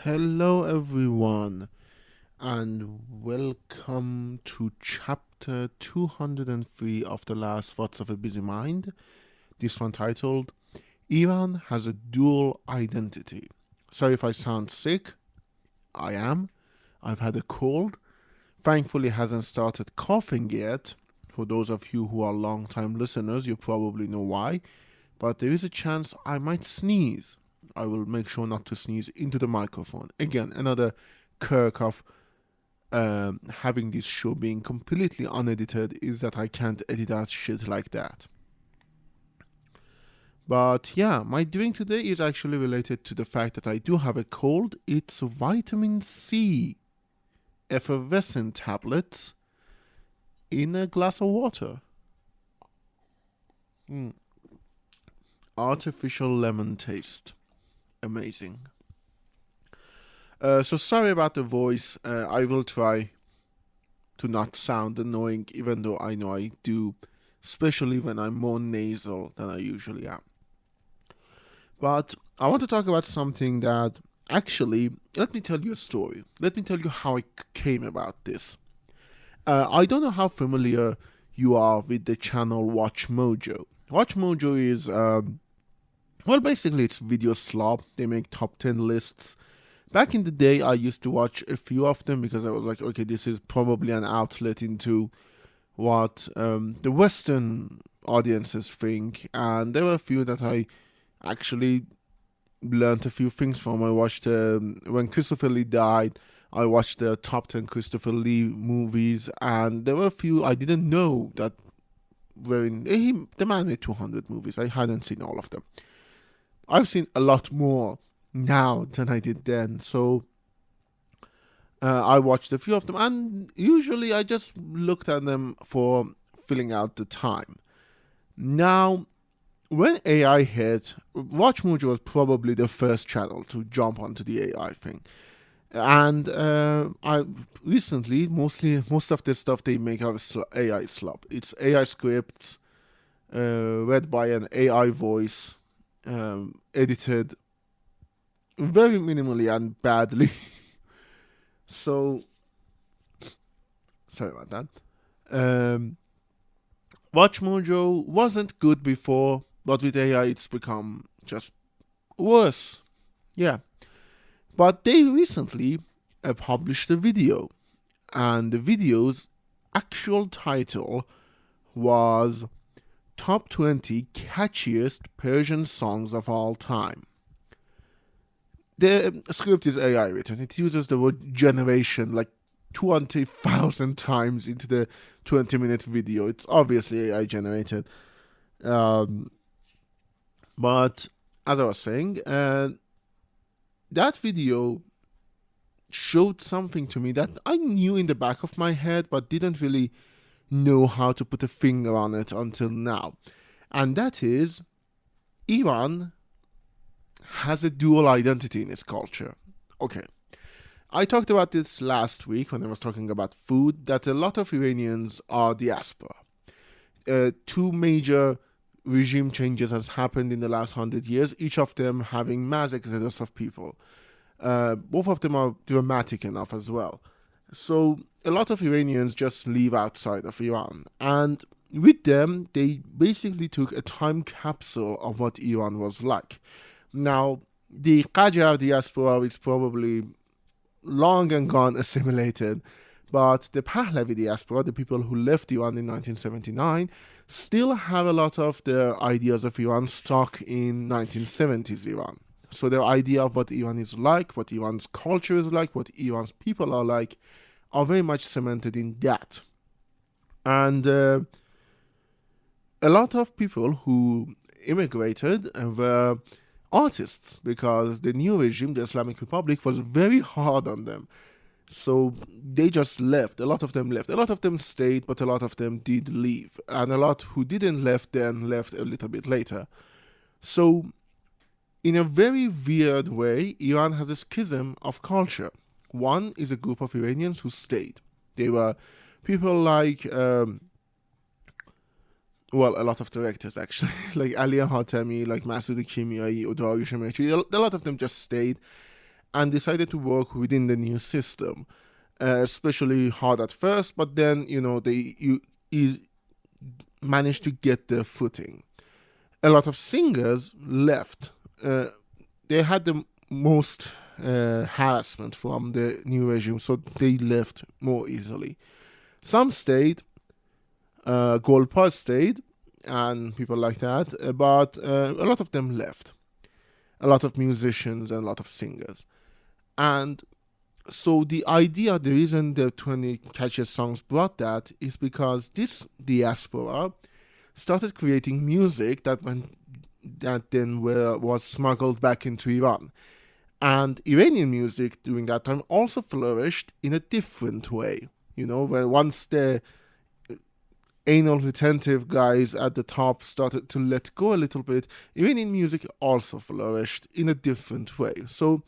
Hello, everyone, and welcome to chapter 203 of the last Thoughts of a Busy Mind. This one titled Iran has a dual identity. Sorry if I sound sick. I am. I've had a cold. Thankfully, it hasn't started coughing yet. For those of you who are long-time listeners, you probably know why. But there is a chance I might sneeze. I will make sure not to sneeze into the microphone. Again, another quirk of having this show being completely unedited is that I can't edit out shit like that. But yeah, my drink today is actually related to the fact that I do have a cold. It's vitamin C effervescent tablets in a glass of water. Artificial lemon taste. Amazing. So sorry about the voice. I will try to not sound annoying, even though I know I do, especially when I'm more nasal than I usually am. But I want to talk about something that actually, let me tell you a story. Let me tell you how I came about this. I don't know how familiar you are with the channel Watch Mojo. Watch Mojo is well, basically, it's video slob. They make top 10 lists. Back in the day, I used to watch a few of them because I was like, okay, this is probably an outlet into what the Western audiences think. And there were a few that I actually learned a few things from. I watched, when Christopher Lee died, I watched the top 10 Christopher Lee movies. And there were a few I didn't know that were in. The man made 200 movies. I hadn't seen all of them. I've seen a lot more now than I did then, so I watched a few of them, and usually I just looked at them for filling out the time. Now, when AI hit, Watch Mojo was probably the first channel to jump onto the AI thing. And I recently, most of the stuff they make are AI slop. It's AI scripts read by an AI voice. Edited very minimally and badly. So, sorry about that. Watch Mojo wasn't good before, but with AI it's become just worse. Yeah. But they recently published a video, and the video's actual title was Top 20 Catchiest Persian Songs of All Time. The script is AI written. It uses the word generation like 20,000 times into the 20-minute video. It's obviously AI generated. But as I was saying, that video showed something to me that I knew in the back of my head, but didn't really know how to put a finger on it until now. And that is, Iran has a dual identity in its culture. Okay. I talked about this last week when I was talking about food, that a lot of Iranians are diaspora. Two major regime changes has happened in the last 100 years, each of them having mass exodus of people. Both of them are dramatic enough as well. So a lot of Iranians just leave outside of Iran. And with them, they basically took a time capsule of what Iran was like. Now, the Qajar diaspora is probably long and gone assimilated, but the Pahlavi diaspora, the people who left Iran in 1979, still have a lot of their ideas of Iran stuck in 1970s Iran. So their idea of what Iran is like, what Iran's culture is like, what Iran's people are like, are very much cemented in that. And a lot of people who immigrated were artists, because the new regime, the Islamic Republic, was very hard on them. So they just left. A lot of them left. A lot of them stayed, but a lot of them did leave. And a lot who didn't left then left a little bit later. So in a very weird way, Iran has a schism of culture. One is a group of Iranians who stayed. They were people like, a lot of directors actually, like Ali Hatami, like Masoud Kimiai, Odari Shemechi. A lot of them just stayed. and decided to work within the new system, especially hard at first, but then, you managed to get their footing. A lot of singers left. They had the most harassment from the new regime, so they left more easily. Some stayed, Golpa stayed, and people like that, but a lot of them left. A lot of musicians and a lot of singers. And so the reason the 20 catchiest songs brought that is because this diaspora started creating music that then was smuggled back into Iran. And Iranian music during that time also flourished in a different way. Where once the anal retentive guys at the top started to let go a little bit, Iranian music also flourished in a different way. So,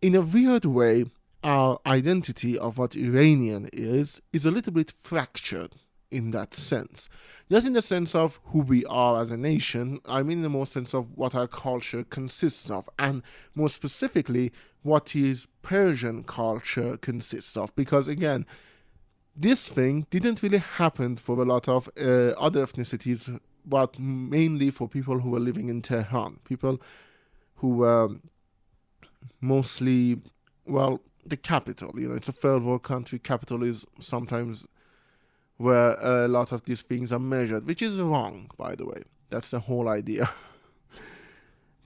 in a weird way, our identity of what Iranian is a little bit fractured in that sense. Not in the sense of who we are as a nation, I mean in the more sense of what our culture consists of, and more specifically, what is Persian culture consists of. Because again, this thing didn't really happen for a lot of other ethnicities, but mainly for people who were living in Tehran. People who were mostly, the capital. It's a third world country. Capital is sometimes where a lot of these things are measured, which is wrong, by the way. That's the whole idea.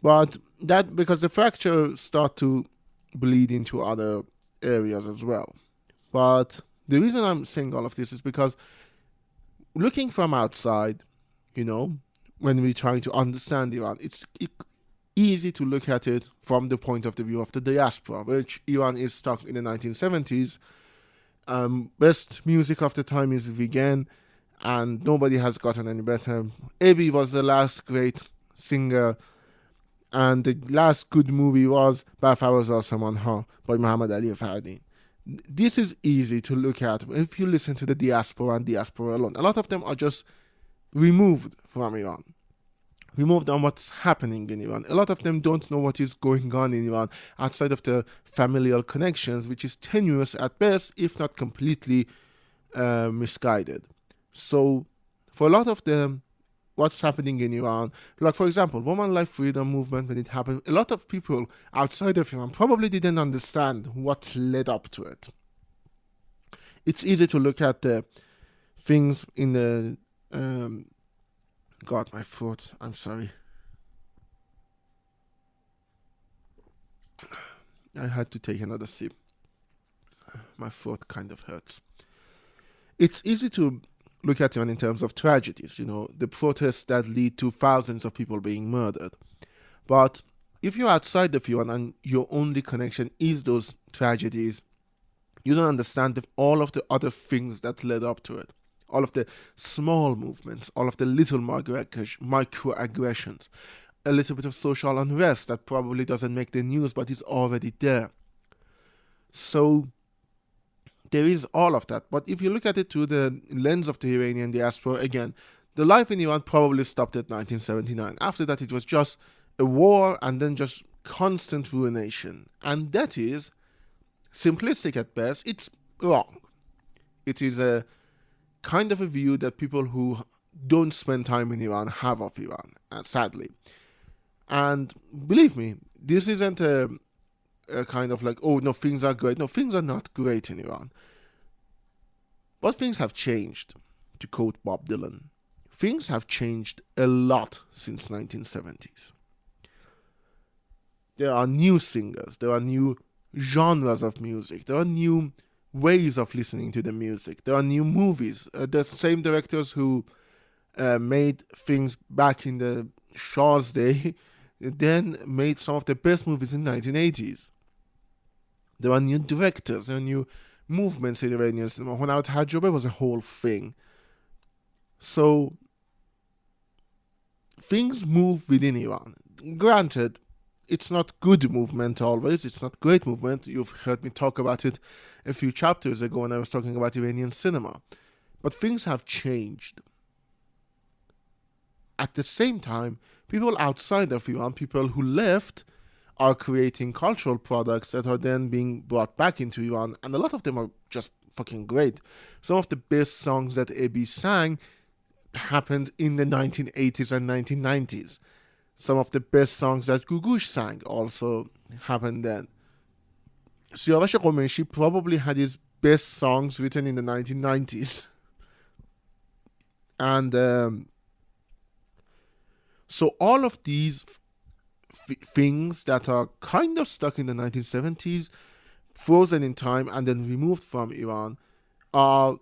But that, because the fracture start to bleed into other areas as well. But the reason I'm saying all of this is because looking from outside, when we're trying to understand Iran, it's easy to look at it from the point of the view of the diaspora, which Iran is stuck in the 1970s. Best music of the time is vegan, and nobody has gotten any better. Ebi was the last great singer, and the last good movie was Barfaraz Asaman Ha by Muhammad Ali Fardin. This is easy to look at if you listen to the diaspora and diaspora alone. A lot of them are just removed from Iran, removed on what's happening in Iran. A lot of them don't know what is going on in Iran outside of the familial connections, which is tenuous at best, if not completely misguided. So for a lot of them, what's happening in Iran, like for example, Woman Life Freedom movement, when it happened, a lot of people outside of Iran probably didn't understand what led up to it. It's easy to look at the things in the God, my throat, I'm sorry. I had to take another sip. My throat kind of hurts. It's easy to look at Iran in terms of tragedies, the protests that lead to thousands of people being murdered. But if you're outside of Iran and your only connection is those tragedies, you don't understand all of the other things that led up to it. All of the small movements, all of the little microaggressions, a little bit of social unrest that probably doesn't make the news but is already there. So there is all of that. But if you look at it through the lens of the Iranian diaspora, again, the life in Iran probably stopped at 1979. After that, it was just a war and then just constant ruination. And that is simplistic at best. It's wrong. It is a kind of a view that people who don't spend time in Iran have of Iran, sadly. And believe me, this isn't a kind of like, oh no, things are great. No, things are not great in Iran. But things have changed, to quote Bob Dylan. Things have changed a lot since 1970s. There are new singers, there are new genres of music, there are new ways of listening to the music, there are new movies. The same directors who made things back in the Shah's day then made some of the best movies in the 1980s. There are new directors, there are new movements in Iranian cinema. Honat Hajobe was a whole thing. So things move within Iran. Granted, it's not good movement always, it's not great movement. You've heard me talk about it a few chapters ago when I was talking about Iranian cinema. But things have changed. At the same time, people outside of Iran, people who left, are creating cultural products that are then being brought back into Iran, and a lot of them are just fucking great. Some of the best songs that Ebi sang happened in the 1980s and 1990s. Some of the best songs that Gugush sang also happened then. Siavash Ghomeshi probably had his best songs written in the 1990s. And so all of these things that are kind of stuck in the 1970s, frozen in time, and then removed from Iran, are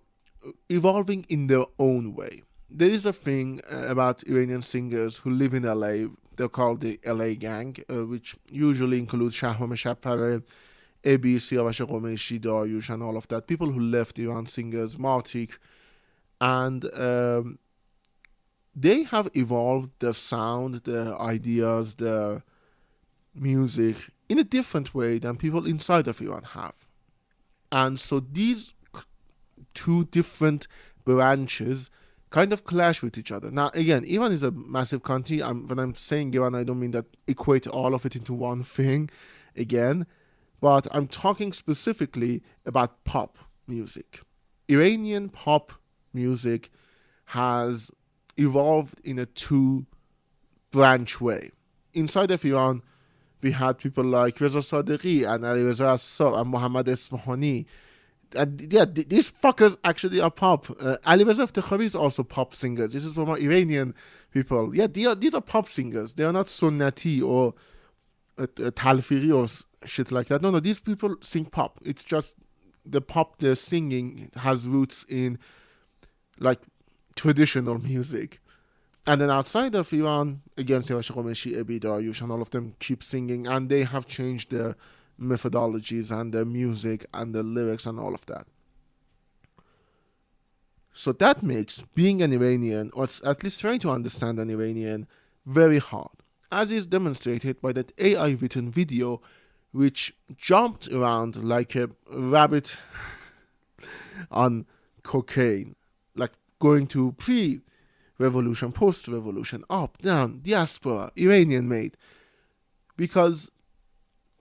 evolving in their own way. There is a thing about Iranian singers who live in LA. They're called the LA Gang, which usually includes Shahram Shappare, Ebi, Siavash Ghomeshi, Dariush, and all of that. People who left Iran, singers, Martik, and they have evolved their sound, their ideas, their music in a different way than people inside of Iran have. And so these two different branches kind of clash with each other. Now, again, Iran is a massive country. When I'm saying Iran, I don't mean that equate all of it into one thing again, but I'm talking specifically about pop music. Iranian pop music has evolved in a two-branch way. Inside of Iran, we had people like Reza Sadeghi and Ali Reza Assar and Mohammad Esfahani. And yeah, these fuckers actually are pop. Ali Reza Iftikhari is also pop singers. This is from our Iranian people. Yeah, these are pop singers. They are not sunnati or talfiri or shit like that. No, these people sing pop. It's just the pop they're singing has roots in like traditional music. And then outside of Iran, again, Siavash Ghomeshi, Ebi, Dariush, and all of them keep singing, and they have changed their methodologies and their music and the lyrics and all of that. So that makes being an Iranian, or at least trying to understand an Iranian, very hard, as is demonstrated by that AI written video which jumped around like a rabbit on cocaine, like going to pre-revolution, post-revolution, up, down, diaspora, Iranian made. Because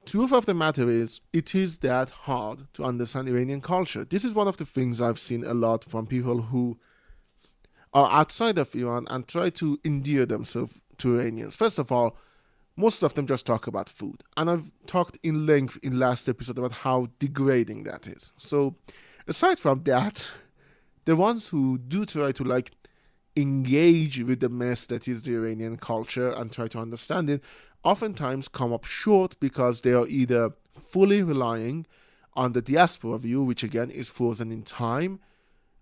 truth of the matter is, it is that hard to understand Iranian culture. This is one of the things I've seen a lot from people who are outside of Iran and try to endear themselves to Iranians. First of all, most of them just talk about food. And I've talked in length in last episode about how degrading that is. So aside from that, the ones who do try to like engage with the mess that is the Iranian culture and try to understand it, oftentimes come up short because they are either fully relying on the diaspora view, which again is frozen in time,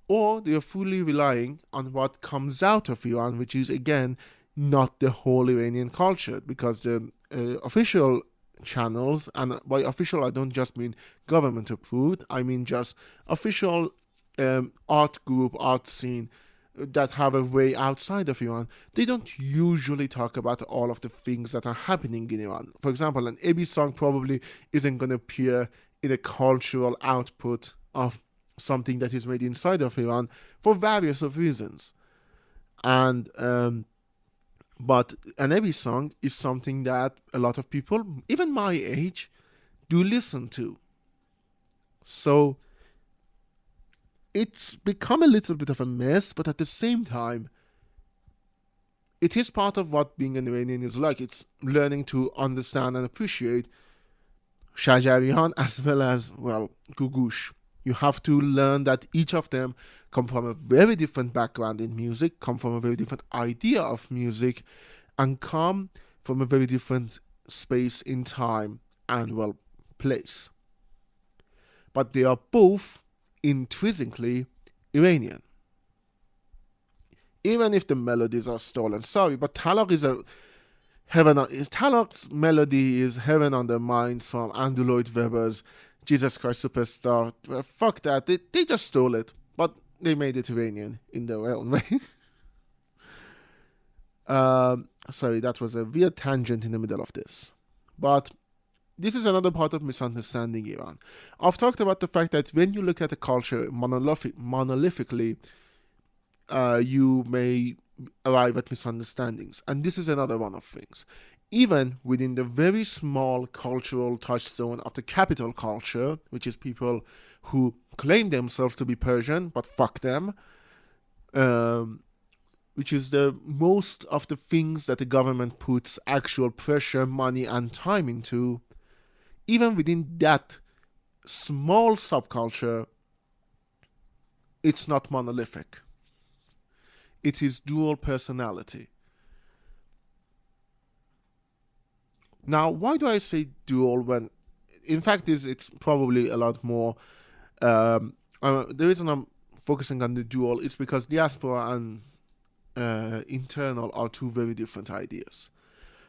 or they are fully relying on what comes out of Iran, which is again not the whole Iranian culture, because the official channels, and by official I don't just mean government approved, I mean just official art group, art scene that have a way outside of Iran, they don't usually talk about all of the things that are happening in Iran. For example, an Ebi song probably isn't going to appear in a cultural output of something that is made inside of Iran for various of reasons. And but an Ebi song is something that a lot of people, even my age, do listen to. So it's become a little bit of a mess, but at the same time, it is part of what being an Iranian is like. It's learning to understand and appreciate Shajarian as well as, well, Gugush. You have to learn that each of them come from a very different background in music, come from a very different idea of music, and come from a very different space in time and, well, place. But they are both intrinsically Iranian. Even if the melodies are stolen. Sorry, but Talaq is a heaven. Talaq's melody is Heaven on Their Minds from Andrew Lloyd Webber's Jesus Christ Superstar. Fuck that. They just stole it. But they made it Iranian in their own way. Sorry, that was a weird tangent in the middle of this. But this is another part of misunderstanding Iran. I've talked about the fact that when you look at a culture monolithically, you may arrive at misunderstandings. And this is another one of things. Even within the very small cultural touchstone of the capital culture, which is people who claim themselves to be Persian, but fuck them, which is the most of the things that the government puts actual pressure, money, and time into, even within that small subculture, it's not monolithic. It is dual personality. Now, why do I say dual when, in fact, it's probably a lot more. The reason I'm focusing on the dual is because diaspora and internal are two very different ideas.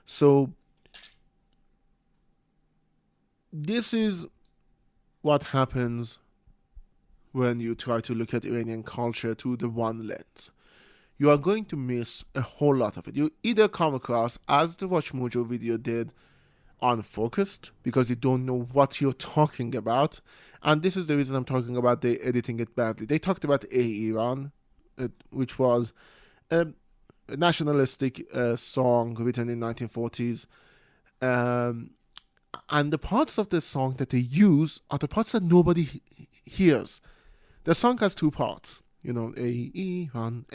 So, this is what happens when you try to look at Iranian culture through the one lens. You are going to miss a whole lot of it. You either come across, as the Watch Mojo video did, unfocused because you don't know what you're talking about. And this is the reason I'm talking about they editing it badly. They talked about Iran, which was a nationalistic song written in 1940s. And the parts of the song that they use are the parts that nobody hears. The song has two parts. You know, Iran,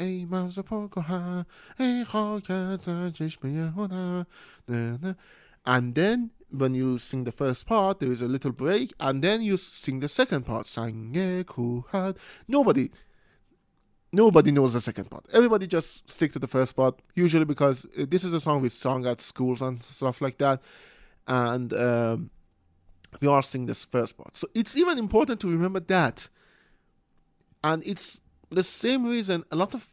and then when you sing the first part, there is a little break, and then you sing the second part. Nobody knows the second part. Everybody just stick to the first part, usually because this is a song we sung at schools and stuff like that, and we all sing this first part. So it's even important to remember that. And it's the same reason a lot of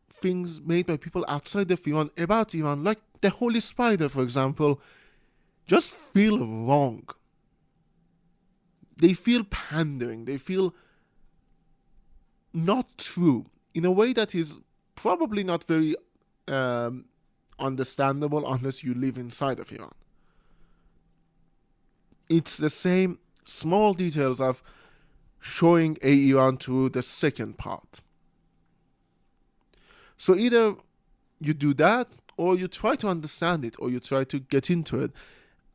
things made by people outside of Iran about Iran, like the Holy Spider, for example, just feel wrong. They feel pandering. They feel not true in a way that is probably not very understandable unless you live inside of Iran. It's the same small details of showing Iran to the second part. So either you do that, or you try to understand it, or you try to get into it,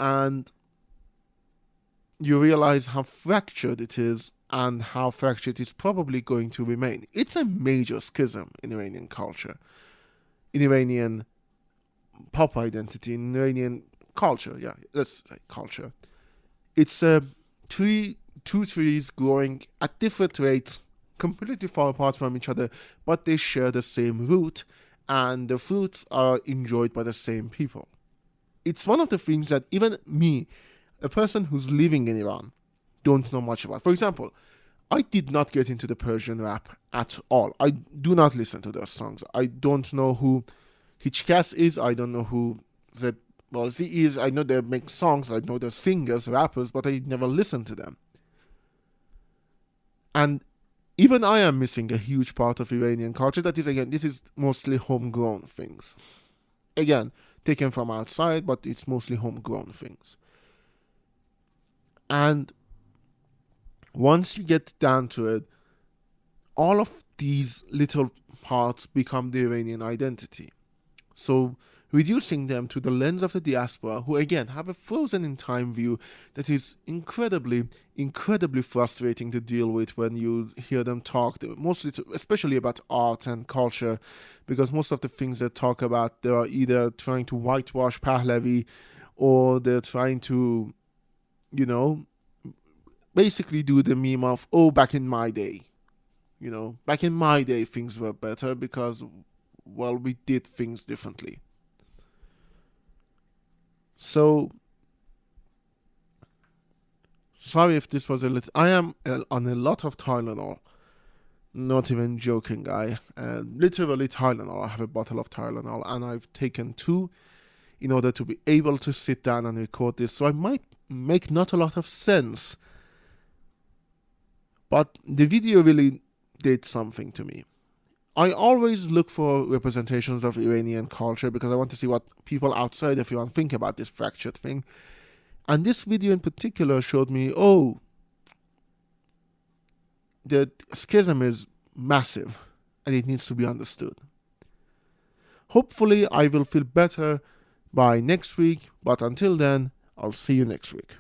and you realize how fractured it is and how fractured it is probably going to remain. It's a major schism in Iranian culture, in Iranian pop identity, in Iranian culture. Yeah, let's say culture. It's two trees growing at different rates, completely far apart from each other, but they share the same root, and the fruits are enjoyed by the same people. It's one of the things that even me, a person who's living in Iran, don't know much about. For example, I did not get into the Persian rap at all. I do not listen to those songs. I don't know who Hichkas is. I don't know who Z is. I know they make songs. I know they're singers, rappers, but I never listened to them. And even I am missing a huge part of Iranian culture. That is, again, this is mostly homegrown things. Again, taken from outside, but it's mostly homegrown things. And once you get down to it, all of these little parts become the Iranian identity. So reducing them to the lens of the diaspora, who again have a frozen in time view that is incredibly frustrating to deal with when you hear them talk, especially about art and culture, because most of the things they talk about, they are either trying to whitewash Pahlavi, or they're trying to, basically do the meme of, oh, back in my day. Back in my day things were better because, well, we did things differently. So, sorry if this was a little... I am on a lot of Tylenol. Not even joking, literally Tylenol. I have a bottle of Tylenol, and I've taken 2 in order to be able to sit down and record this. So I might make not a lot of sense, but the video really did something to me. I always look for representations of Iranian culture because I want to see what people outside of Iran think about this fractured thing. And this video in particular showed me, the schism is massive and it needs to be understood. Hopefully I will feel better by next week, but until then, I'll see you next week.